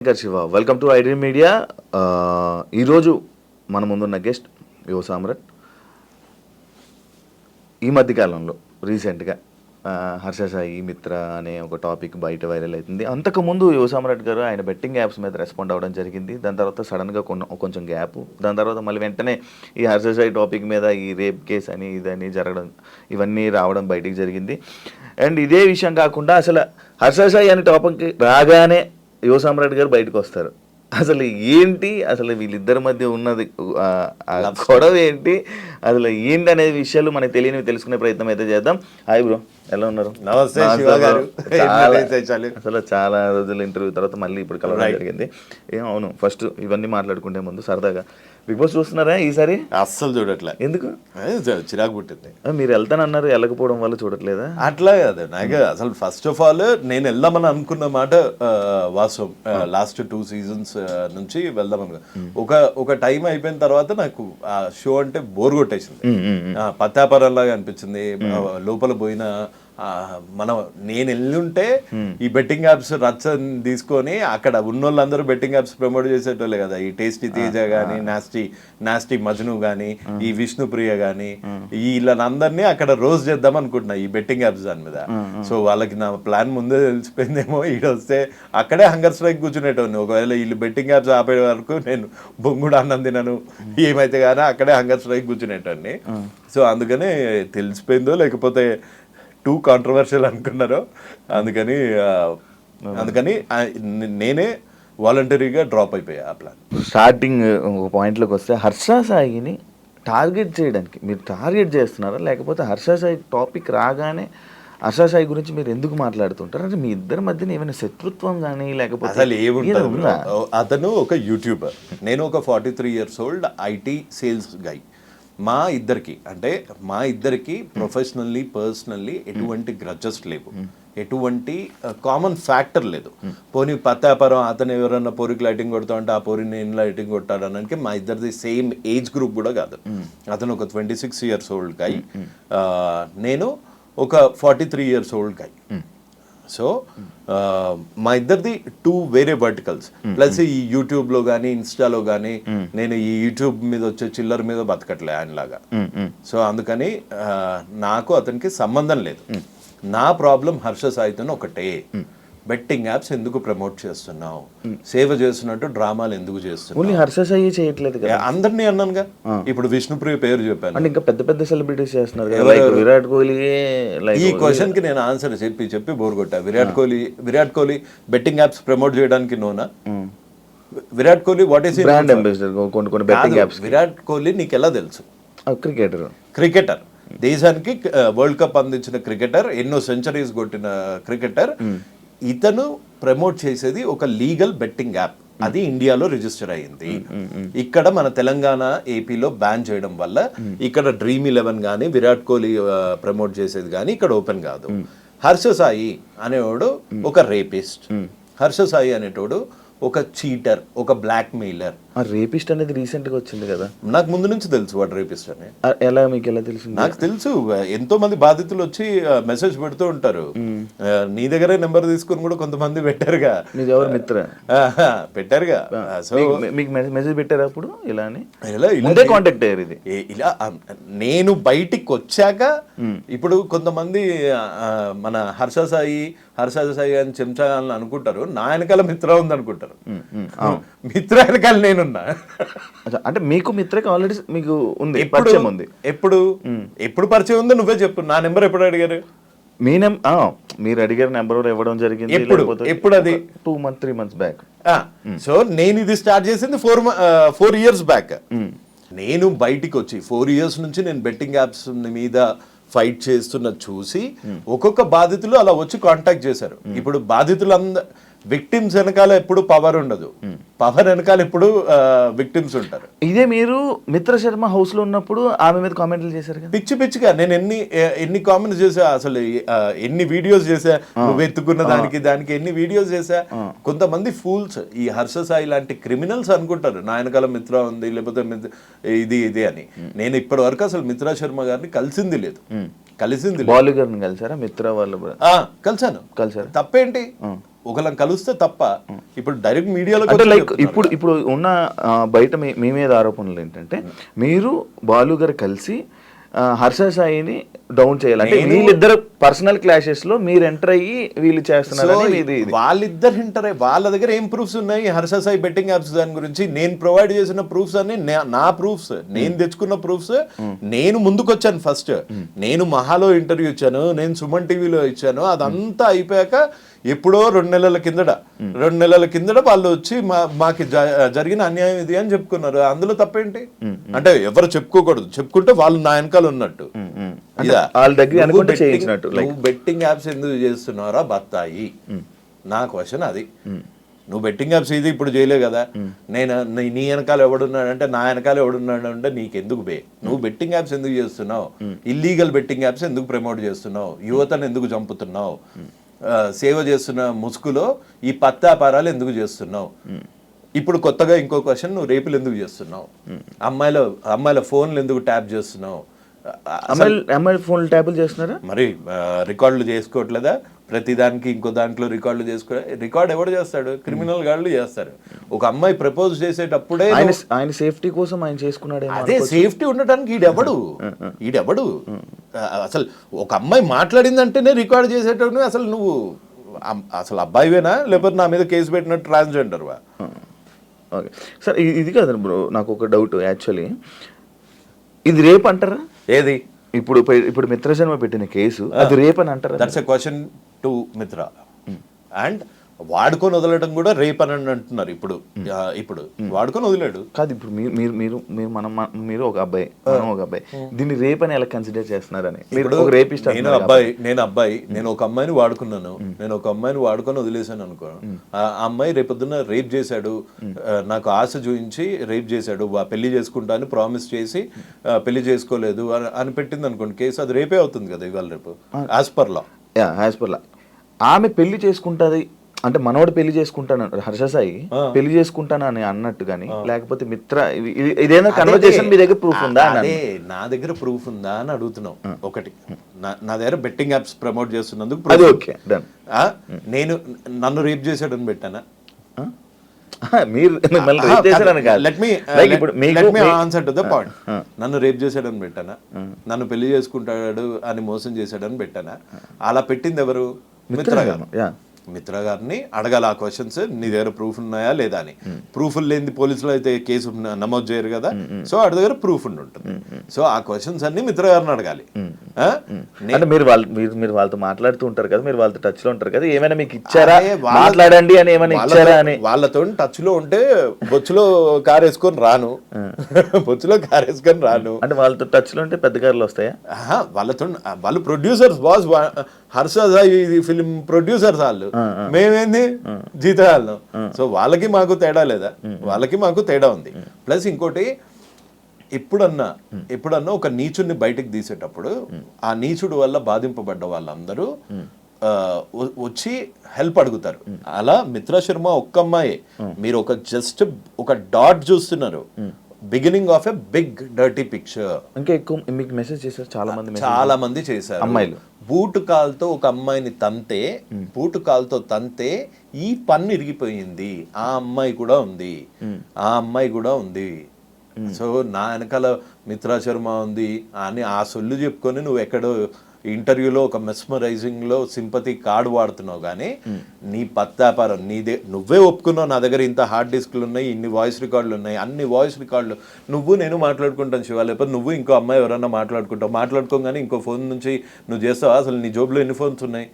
Shiva welcome to iDream media. ఈరోజు మన ముందున్న గెస్ట్ యువ సామ్రాట్. ఈ మధ్యకాలంలో రీసెంట్గా హర్ష సాయి మిత్ర అనే ఒక టాపిక్ బయట వైరల్ అవుతుంది. అంతకుముందు యువ సామ్రాట్ గారు ఆయన బెట్టింగ్ యాప్స్ మీద రెస్పాండ్ అవ్వడం జరిగింది. దాని తర్వాత సడన్గా కొంచెం గ్యాప్, దాని తర్వాత మళ్ళీ వెంటనే ఈ హర్ష సాయి టాపిక్ మీద ఈ రేప్ కేసు అని ఇదని జరగడం, ఇవన్నీ రావడం బయటికి జరిగింది. అండ్ ఇదే విషయం కాకుండా అసలు హర్ష సాయి అనే టాపిక్ రాగానే యువ సామ్రాట్ గారు బయటకు వస్తారు. అసలు ఏంటి, అసలు వీళ్ళిద్దరి మధ్య ఉన్నది గొడవ ఏంటి, అసలు ఏంటి అనే విషయాలు మనకు తెలియనివి తెలుసుకునే ప్రయత్నం అయితే చేద్దాం. హాయ్ బ్రో, ఎలా ఉన్నారు? నమస్తే శివ గారు. అసలు చాలా రోజుల ఇంటర్వ్యూ తర్వాత మళ్ళీ ఇప్పుడు కలవడం జరిగింది. అవును, ఫస్ట్ ఇవన్నీ మాట్లాడుకుంటే ముందు సరదాగా బిగ్ బాస్ చూస్తున్నారా ఈసారి? అస్సలు చూడట్లే. ఎందుకు? చిరాకు పుట్టింది. మీరు వెళ్తానన్నారు, వెళ్ళకపోవడం వల్ల చూడట్లేదా? అట్లా కాదు, నాకు అసలు ఫస్ట్ ఆఫ్ ఆల్ నేను వెళ్దామని అనుకున్న మాట వాస్తవం. లాస్ట్ 2 seasons నుంచి వెళ్దామని ఒక టైం అయిపోయిన తర్వాత నాకు ఆ షో అంటే బోర్ కొట్టేసింది. పత్తాపరంలాగా అనిపించింది. లోపల పోయిన నేను వెళ్ళుంటే ఈ బెట్టింగ్ యాప్స్ రచ్చ తీసుకొని అక్కడ ఉన్నోళ్ళందరూ బెట్టింగ్ యాప్స్ ప్రమోట్ చేసేటోళ్ళే కదా. ఈ టేస్టీ తేజ గానీ, నాస్టీ మజ్ను గానీ, ఈ విష్ణుప్రియ గానీ, వీళ్ళందరినీ అక్కడ రోజు చేద్దాం అనుకుంటున్నా ఈ బెట్టింగ్ యాప్స్ దాని మీద. సో వాళ్ళకి నా ప్లాన్ ముందే తెలిసిపోయిందేమో. వస్తే అక్కడే హంగర్ స్ట్రైక్ కూర్చునేటోని. ఒకవేళ వీళ్ళు బెట్టింగ్ యాప్స్ ఆపే వరకు నేను బొంగుడు అన్నం తినను, ఏమైతే కానీ అక్కడే హంగర్ స్ట్రైక్ కూర్చునేటోని. సో అందుకనే తెలిసిపోయిందో లేకపోతే టూ కాంట్రవర్షియల్ అనుకున్నారో అందుకని నేనే వాలంటరీగా డ్రాప్ అయిపోయా ఆ ప్లాన్. స్టార్టింగ్ ఒక పాయింట్లోకి వస్తే హర్ష సాయిని టార్గెట్ చేయడానికి మీరు టార్గెట్ చేస్తున్నారా, లేకపోతే హర్ష సాయి టాపిక్ రాగానే హర్ష సాయి గురించి మీరు ఎందుకు మాట్లాడుతుంటారు? అంటే మీ ఇద్దరి మధ్యన ఏమైనా శత్రుత్వం కానీ లేకపోతే అసలు ఏముంటుందా? అతను ఒక యూట్యూబర్, నేను ఒక 43 years old ఐటీ సేల్స్ గై. మా ఇద్దరికి ప్రొఫెషనల్లీ పర్సనల్లీ ఎటువంటి గ్రడ్జెస్ లేవు, ఎటువంటి కామన్ ఫ్యాక్టర్ లేదు. పోనీ పత్తాపరం అతను ఎవరన్నా పోరికి లైటింగ్ కొడతా అంటే ఆ పోరిని నేను లైటింగ్ కొట్టాడు అనడానికి మా ఇద్దరిది సేమ్ ఏజ్ గ్రూప్ కూడా కాదు. అతను ఒక 26 years old గై, నేను ఒక 43 years old గై. సో మా ఇద్దరిది 2 వేరే వర్టికల్స్. ప్లస్ ఈ యూట్యూబ్లో కానీ ఇన్స్టాలో కానీ నేను ఈ యూట్యూబ్ మీద వచ్చే చిల్లర మీద బతకట్లే ఆయనలాగా. సో అందుకని నాకు అతనికి సంబంధం లేదు. నా ప్రాబ్లం హర్ష సాయితో ఒకటే, బెట్టింగ్ యాప్స్ ఎందుకు ప్రమోట్ చేస్తున్నావు, సేవ చేస్తున్నట్టు డ్రామాలు ఎందుకు చేస్తున్నావు? హర్ష సాయి చేయట్లేదు కదా, అందరినీ అన్నానుగా. ఇప్పుడు విష్ణుప్రియ పేరు చెప్పాను, ఇంకా పెద్ద పెద్ద సెలబ్రిటీస్ చేస్తున్నారు, విరాట్ కోహ్లీ. ఈ క్వశ్చన్ కి నేను ఆన్సర్ చెప్పి బోర్ కొట్టా. Virat Kohli betting apps promote చేయడానికి నోనా? Virat Kohli what is brand ambassador కొన్ని బెట్టింగ్ యాప్స్. విరాట్ కోహ్లీ నీకు ఎలా తెలుసు? క్రికెటర్, దేశానికి వరల్డ్ కప్ అందించిన క్రికెటర్, ఎన్నో సెంచరీస్ కొట్టిన క్రికెటర్. ఇతను ప్రమోట్ చేసేది ఒక లీగల్ బెట్టింగ్ యాప్, అది ఇండియాలో రిజిస్టర్ అయ్యింది. ఇక్కడ మన తెలంగాణ ఏపీలో బ్యాన్ చేయడం వల్ల ఇక్కడ Dream11 కానీ విరాట్ కోహ్లీ ప్రమోట్ చేసేది కానీ ఇక్కడ ఓపెన్ కాదు. హర్ష సాయి అనేవాడు ఒక రేపిస్ట్, హర్ష సాయి అనేటోడు ఒక చీటర్, ఒక బ్లాక్ మెయిలర్. రేపిస్ట్ అనేది రీసెంట్ గా వచ్చింది కదా, నాకు ముందు నుంచి తెలుసు వాడు రేపిస్ట్ అని. ఎలా మీకు ఎలా తెలుసు? నాకు తెలుసు, ఎంతో మంది బాధితులు వచ్చి మెసేజ్ పెడుతూ ఉంటారు. నీ దగ్గరే నెంబర్ తీసుకుని కూడా కొంతమంది పెట్టారుగా. ఎవరు మిత్ర పెట్టారుగా. సో మీకు మెసేజ్ పెట్టారు అప్పుడు ఇలా అని? ఇలా కాంటాక్ట్ అయ్యారు. ఇది ఇలా నేను బయటికి వచ్చాక ఇప్పుడు కొంతమంది మన హర్ష సాయి అని చెంచా అని అనుకుంటారు, నా వెనకాల మిత్ర ఉంది అనుకుంటారు. మిత్ర వెనకాల నేనున్నా. అంటే మీకు మిత్రకి ఆల్రెడీ మీకు ఉంది, పరిచయం ఉంది. ఎప్పుడు పరిచయం ఉందో నువ్వే చెప్పు. నా నెంబర్ ఎప్పుడు అడిగారు? మీ మీరు అడిగారు నెంబర్ ఇవ్వడం జరిగింది ఎప్పుడు? అది 2-3 months బ్యాక్. సో నేను ఇది స్టార్ట్ చేసింది 4 years బ్యాక్. నేను బయటికి వచ్చి 4 years నుంచి నేను బెట్టింగ్ యాప్స్ మీద ఫైట్ చేస్తున్న చూసి ఒక్కొక్క బాధితులు అలా వచ్చి కాంటాక్ట్ చేశారు. ఇప్పుడు విక్టిమ్స్ వెనకాల ఎప్పుడు పవర్ ఉండదు, పవర్ వెనకాల ఎప్పుడు విక్టిమ్స్ ఉంటారు. ఇదే మీరు మిత్ర శర్మ హౌస్ లో ఉన్నప్పుడు ఆమె మీద కామెంట్లు చేశారు కదా, పిచ్చిగా. నేను ఎన్ని కామెంట్స్ చేసా, అసలు ఎన్ని వీడియోస్ చేసా, నువ్వు ఎత్తుకున్న దానికి ఎన్ని వీడియోస్ చేసా. కొంతమంది ఫూల్స్, ఈ హర్ష సాయి లాంటి క్రిమినల్స్ అనుకుంటారు నా వెనకాల మిత్ర ఉంది లేకపోతే ఇది అని. నేను ఇప్పటి వరకు అసలు మిత్రా శర్మ గారిని కలిసింది లేదు. బాలు గారిని కలిసారా? మిత్ర వాళ్ళు కలిసాను. తప్పేంటి? ఒకళ్ళని కలిస్తే తప్ప ఇప్పుడు డైరెక్ట్ మీడియాలో అంటే లైక్ ఇప్పుడు ఉన్న బయట మీ మీద ఆరోపణలు ఏంటంటే మీరు బాలు గారు కలిసి హర్ష సాయిని డౌన్ చేయాలి, అంటే వీళ్ళిద్దరు పర్సనల్ క్లాషెస్ లో మీరు ఎంటర్ అయ్యి వీళ్ళు చేస్తున్నారు. వాళ్ళిద్దరు ఎంటర్ అయ్యి వాళ్ళ దగ్గర ఏం ప్రూఫ్స్ ఉన్నాయి హర్ష సాయి బెట్టింగ్ యాప్స్ దాని గురించి? నేను ప్రొవైడ్ చేసిన ప్రూఫ్స్ అన్ని నా ప్రూఫ్స్, నేను తెచ్చుకున్న ప్రూఫ్స్. నేను ముందుకొచ్చాను ఫస్ట్, నేను మహాలో ఇంటర్వ్యూ ఇచ్చాను, నేను సుమన్ టీవీలో ఇచ్చాను. అదంతా అయిపోయాక ఎప్పుడో 2 నెలల కిందట వాళ్ళు వచ్చి మాకు జరిగిన అన్యాయం ఇది అని చెప్పుకున్నారు. అందులో తప్పేంటి? అంటే ఎవరు చెప్పుకోకూడదు, చెప్పుకుంటే వాళ్ళు నా వెనకాల ఉన్నట్టు. నువ్వు బెట్టింగ్ యాప్స్ ఎందుకు చేస్తున్నారా బత్తాయి? నా క్వశ్చన్ అది. నువ్వు బెట్టింగ్ యాప్స్ ఇది ఇప్పుడు చేయలేవు కదా. నేను నీ వెనకాల ఎవడున్నాడంటే నా వెనకాల ఎవడున్నాడు అంటే నీకెందుకు బే? నువ్వు బెట్టింగ్ యాప్స్ ఎందుకు చేస్తున్నావు? ఇల్లీగల్ బెట్టింగ్ యాప్స్ ఎందుకు ప్రమోట్ చేస్తున్నావు? యువతను ఎందుకు చంపుతున్నావు? సేవ చేస్తున్న ముసుగులో ఈ పత్తాపారాలు ఎందుకు చేస్తున్నావు? ఇప్పుడు కొత్తగా ఇంకో క్వశ్చన్, నువ్వు రేపులు ఎందుకు చేస్తున్నావు? అమ్మాయిల ఫోన్లు ఎందుకు ట్యాప్ చేస్తున్నావు? అమ్మాయిల ఫోన్లు ట్యాపులు చేస్తున్నారా? మరి రికార్డులు చేసుకోవట్లేదా? ప్రతి దానికి ఇంకో దాంట్లో రికార్డులు రికార్డ్ ఎవడు చేస్తాడు? క్రిమినల్ గాళ్ళు చేస్తారు. ఒక అమ్మాయి ప్రపోజ్ చేసేటప్పుడే ఆయన సేఫ్టీ కోసం ఆయన చేసుకున్నాడు. అదే సేఫ్టీ ఉండటానికి ఈడెవడు అసలు ఒక అమ్మాయి మాట్లాడిందంటేనే రికార్డ్ చేసేటప్పుడు అసలు నువ్వు అసలు అబ్బాయివేనా లేకపోతే నా మీద కేసు పెట్టినట్టు ట్రాన్స్జెండర్వా? ఓకే సార్, ఇది కాదండి బ్రో, నాకు ఒక డౌట్. యాక్చువల్లీ ఇది రేప్ అంటారా? ఏది? ఇప్పుడు మిత్రజన్మ పెట్టిన కేసు అది రేప్ అని అంటారా? దట్స్ ఎ క్వశ్చన్ టు మిత్ర. అండ్ వాడుకొని వదలడం కూడా రేప్ అని అంటున్నారు. ఇప్పుడు వాడుకొని వదిలాడు కాదు. ఇప్పుడు మీరు ఒక అబ్బాయి, మనం ఒక అబ్బాయి, దీన్ని రేప్ అని ఎలా కన్సిడర్ చేస్తున్నారని మీరు ఒక రేపిస్ట్? నేను ఒక అమ్మాయిని వాడుకున్నాను, నేను ఒక అమ్మాయిని వాడుకొని వదిలేసాను అనుకో. ఆ అమ్మాయి రేపొద్దున రేప్ చేశాడు, నాకు ఆశ చూపించి రేప్ చేశాడు, పెళ్లి చేసుకుంటా అని ప్రామిస్ చేసి పెళ్లి చేసుకోలేదు అని పెట్టింది అనుకోండి కేసు, అది రేపే అవుతుంది కదా ఇవాళ రేపు యాజ్ పర్ లా. ఆమె పెళ్లి చేసుకుంటుంది అంటే మనోడు పెళ్లి చేసుకుంటాను, హర్ష సాయి పెళ్లి చేసుకుంటాను అని అన్నట్టు కానీ, లేకపోతే మిత్ర ఇదేనా కన్వర్జేషన్ మీ దగ్గర ప్రూఫ్ ఉందా? అదే నా దగ్గర ప్రూఫ్ ఉందా అని అడుగుతున్నావు. ఒకటి, నా దగ్గర బెట్టింగ్ యాప్స్ ప్రమోట్ చేస్తున్నందుకు నేను నన్ను రేప్ చేశాడని పెట్టానా? మీరు నన్ను రేప్ చేశాడని పెట్టానా? నన్ను పెళ్లి చేసుకుంటాడు అని మోసం చేశాడని పెట్టానా? అలా పెట్టింది ఎవరు? మిత్ర గారు. మిత్ర గారిని అడగాలి ఆ క్వశ్చన్స్, నీ దగ్గర ప్రూఫ్ ఉన్నాయా లేదా అని. ప్రూఫ్లు లేని పోలీసులు అయితే కేసు నమోదు చేయరు కదా, సో వాడి దగ్గర ప్రూఫ్ ఉంటుంది. సో ఆ క్వశ్చన్స్ అన్ని మిత్ర గారిని అడగాలి. అంటే మీరు వాళ్ళతో మాట్లాడుతూ ఉంటారు కదా, మీరు వాళ్ళతో టచ్ లో ఉంటారు కదా, ఏమైనా మీకు ఇచ్చారా మాట్లాడండి అని ఏమైనా ఇచ్చారా అని? వాళ్ళతో టచ్ లో ఉంటే బొచ్చులో కారు వేసుకొని రాను, బొచ్చులో కారు వేసుకొని రాను. అంటే వాళ్ళతో టచ్ లో ఉంటే పెద్ద కార్లు వస్తాయా? వాళ్ళు producers, boss Harsha Sai film producers వాళ్ళు, మేమేంది జీతాలు. సో వాళ్ళకి మాకు తేడా లేదా? వాళ్ళకి మాకు తేడా ఉంది. ప్లస్ ఇంకోటి, ఎప్పుడన్నా ఒక నీచుడిని బయటకు తీసేటప్పుడు ఆ నీచుడు వల్ల బాధింపబడ్డ వాళ్ళందరూ వచ్చి హెల్ప్ అడుగుతారు. అలా మిత్ర శర్మ ఒక్క అమ్మాయి, మీరు జస్ట్ ఒక డాట్ చూస్తున్నారు, beginning of a big dirty picture. ఇంకా ఎక్కువ మీకు మెసేజ్ చేశారు చాలా మంది చేశారు. అమ్మాయిలు బూటు కాల్తో ఒక అమ్మాయిని తంతే ఈ పన్ను ఇరిగిపోయింది, ఆ అమ్మాయి కూడా ఉంది. సో నా వెనకాల మిత్రా శర్మ ఉంది అని ఆ సొల్లు చెప్పుకొని నువ్వు ఎక్కడో ఇంటర్వ్యూలో ఒక మెస్మరైజింగ్ లో సింపతి కార్డు వాడుతున్నావు, కానీ నీ పత్తాపారం నీదే. నువ్వే ఒప్పుకున్నావు నా దగ్గర ఇంత హార్డ్ డిస్క్లు ఉన్నాయి, ఇన్ని వాయిస్ రికార్డులు ఉన్నాయి, అన్ని వాయిస్ రికార్డులు నేను మాట్లాడుకుంటాను శివ, లేకపోతే నువ్వు ఇంకో అమ్మాయి ఎవరన్నా మాట్లాడుకోగానే ఇంకో ఫోన్ నుంచి నువ్వు చేస్తావా? అసలు నీ జోబులో ఎన్ని ఫోన్స్ ఉన్నాయి?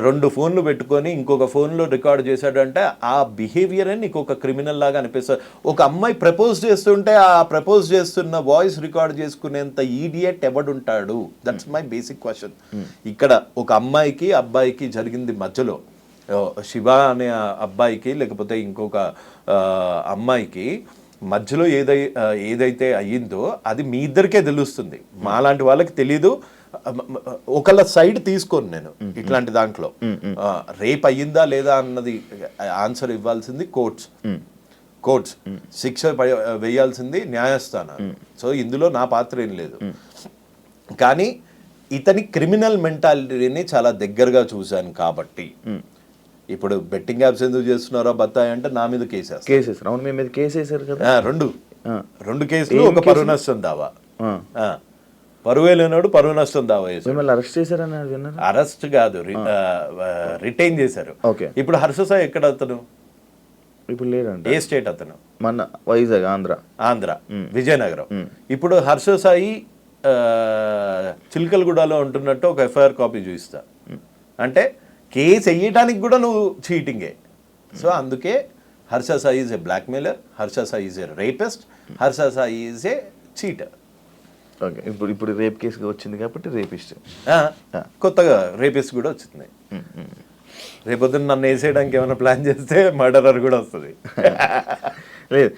2 ఫోన్లు పెట్టుకొని ఇంకొక ఫోన్ లో రికార్డ్ చేశాడంటే ఆ బిహేవియర్ నీకు ఒక క్రిమినల్ లాగా అనిపిస్తుంది. ఒక అమ్మాయి ప్రపోజ్ చేస్తుంటే ఆ ప్రపోజ్ చేస్తున్న వాయిస్ రికార్డ్ చేసుకునేంత ఈడియట్ ఎవడుంటాడు? That's my basic question. ఇక్కడ ఒక అమ్మాయికి అబ్బాయికి జరిగింది మధ్యలో, శివ అనే అబ్బాయికి లేకపోతే ఇంకొక అమ్మాయికి మధ్యలో ఏదైతే అయ్యిందో అది మీ ఇద్దరికే తెలుస్తుంది, మాలాంటి వాళ్ళకి తెలీదు. ఒకళ్ళ సైడ్ తీసుకోను నేను ఇట్లాంటి దాంట్లో. రేప్ అయ్యిందా లేదా అన్నది ఆన్సర్ ఇవ్వాల్సింది కోర్ట్స్, శిక్ష వేయాల్సింది న్యాయస్థానం. సో ఇందులో నా పాత్ర ఏం లేదు. కానీ ఇతని క్రిమినల్ మెంటాలిటీని చాలా దగ్గరగా చూశాను కాబట్టి ఇప్పుడు బెట్టింగ్ యాప్స్ ఎందుకు చేస్తున్నారో బత్తాయి అంటే నా మీద కేసేస్తారు. కేసెస్ అవును, మీ మీద కేసు వేసారు కదా. రెండు కేసులు, ఒక పరువు నష్టం దావా. పరువే లేనాడు పరువు నష్టం దావా చేశారు. మిమ్మల్ని అరెస్ట్ చేశారని విన్నారు. అరెస్ట్ కాదు, రిటైన్ చేశారు. ఓకే. ఇప్పుడు హర్ష సాయి ఎక్కడ అతను? ఇప్పుడు లేదంట. ఏ స్టేట్ అతను? మన వైజాగ్, ఆంధ్ర విజయనగరం. ఇప్పుడు హర్ష సాయి చిలకలగూడలో ఉంటున్నట్టు ఒక ఎఫ్ఐఆర్ కాపీ చూపిస్తా అంటే కేసు వేయడానికి కూడా నువ్వు చీటింగే. సో అందుకే Harsha Sai is a blackmailer, Harsha Sai is a rapist, Harsha Sai is a cheater. Okay. ఇప్పుడు రేప్ కేసు వచ్చింది కాబట్టి రేపిస్ట్. కొత్తగా రేపిస్ట్ కూడా వచ్చింది. రేపొద్దున నన్ను వేసేయడానికి ఏమైనా ప్లాన్ చేస్తే మర్డరర్ కూడా వస్తుంది. లేదు.